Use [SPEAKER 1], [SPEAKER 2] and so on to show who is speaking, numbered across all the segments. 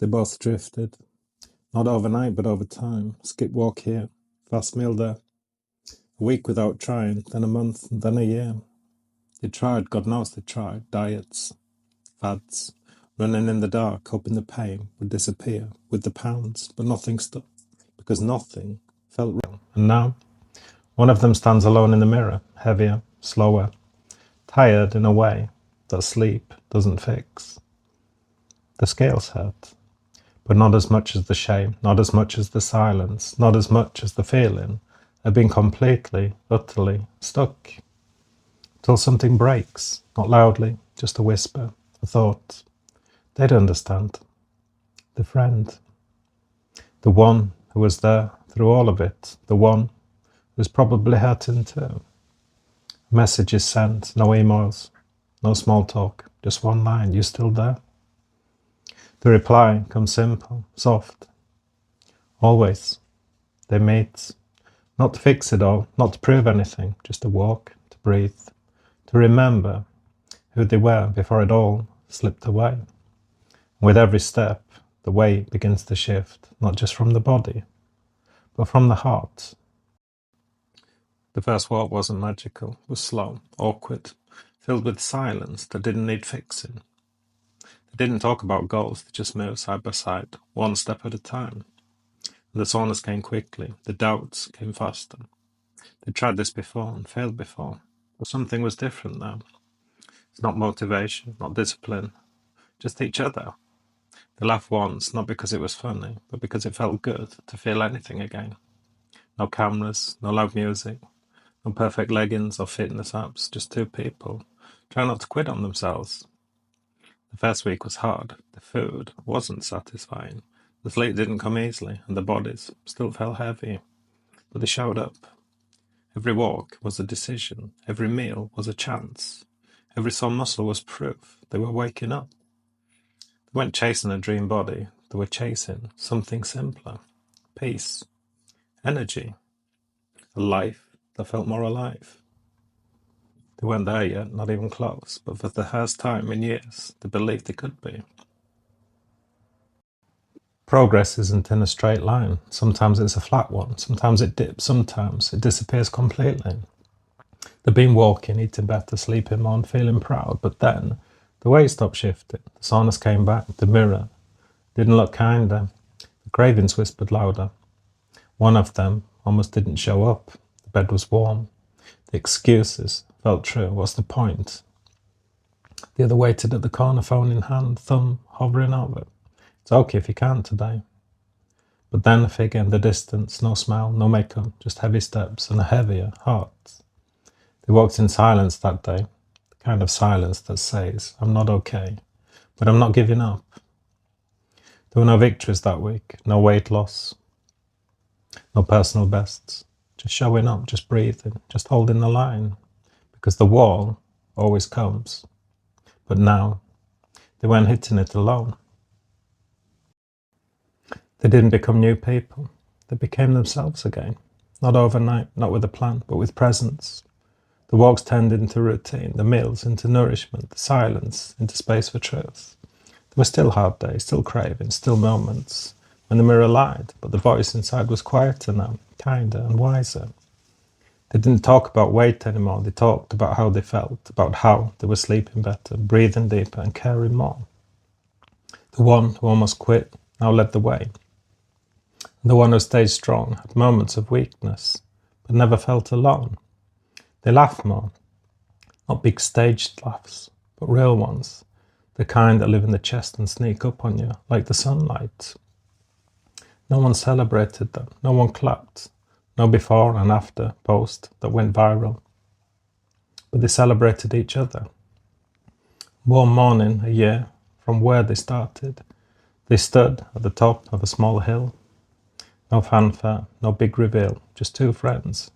[SPEAKER 1] They both drifted. Not overnight, but over time. Skip walk here, fast meal there. A week without trying, then a month, then a year. They tried, God knows they tried, diets, fads, running in the dark, hoping the pain would disappear with the pounds, but nothing stuck, because nothing felt real. And now, one of them stands alone in the mirror, heavier, slower, tired in a way that sleep doesn't fix. The scales hurt, but not as much as the shame, not as much as the silence, not as much as the feeling of being completely, utterly stuck. Till something breaks, not loudly, just a whisper, a thought. They'd understand. The friend. The one who was there through all of it. The one who was probably hurting too. Messages sent, no emails, no small talk, just one line, you still there? The reply comes simple, soft. Always. They meet. Not to fix it all, not to prove anything, just to walk, to breathe, to remember who they were before it all slipped away. With every step, the weight begins to shift, not just from the body, but from the heart. The first walk wasn't magical, it was slow, awkward, filled with silence that didn't need fixing. They didn't talk about goals, they just moved side by side, one step at a time. And the soreness came quickly, the doubts came faster. They tried this before and failed before, but something was different now. It's not motivation, not discipline, just each other. They laughed once, not because it was funny, but because it felt good to feel anything again. No cameras, no loud music, no perfect leggings or fitness apps, just two people trying not to quit on themselves. The first week was hard. The food wasn't satisfying. The sleep didn't come easily, and the bodies still felt heavy. But they showed up. Every walk was a decision. Every meal was a chance. Every sore muscle was proof they were waking up. They weren't chasing a dream body. They were chasing something simpler. Peace. Energy. A life that felt more alive. They weren't there yet, not even close, but for the first time in years, they believed they could be. Progress isn't in a straight line. Sometimes it's a flat one, sometimes it dips, sometimes it disappears completely. They've been walking, eating better, sleeping more, and feeling proud, but then the weight stopped shifting. The soreness came back, the mirror didn't look kinder, the cravings whispered louder. One of them almost didn't show up. The bed was warm. The excuses felt true. What's the point? The other waited at the corner, phone in hand, thumb hovering over. It's okay if you can't today. But then a figure in the distance, no smile, no makeup, just heavy steps and a heavier heart. They walked in silence that day, the kind of silence that says, I'm not okay, but I'm not giving up. There were no victories that week, no weight loss, no personal bests, just showing up, just breathing, just holding the line, because the wall always comes. But now, they weren't hitting it alone. They didn't become new people. They became themselves again. Not overnight, not with a plan, but with presence. The walks turned into routine, the meals into nourishment, the silence into space for truth. There were still hard days, still cravings, still moments when the mirror lied, but the voice inside was quieter now, kinder and wiser. They didn't talk about weight anymore, they talked about how they felt, about how they were sleeping better, breathing deeper and caring more. The one who almost quit now led the way. The one who stayed strong had moments of weakness, but never felt alone. They laughed more, not big staged laughs, but real ones, the kind that live in the chest and sneak up on you like the sunlight. No one celebrated them, no one clapped, no before and after post that went viral. But they celebrated each other. One morning a year from where they started, they stood at the top of a small hill. No fanfare, no big reveal, just two friends,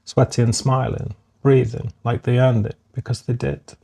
[SPEAKER 1] sweaty and smiling, breathing like they earned it because they did.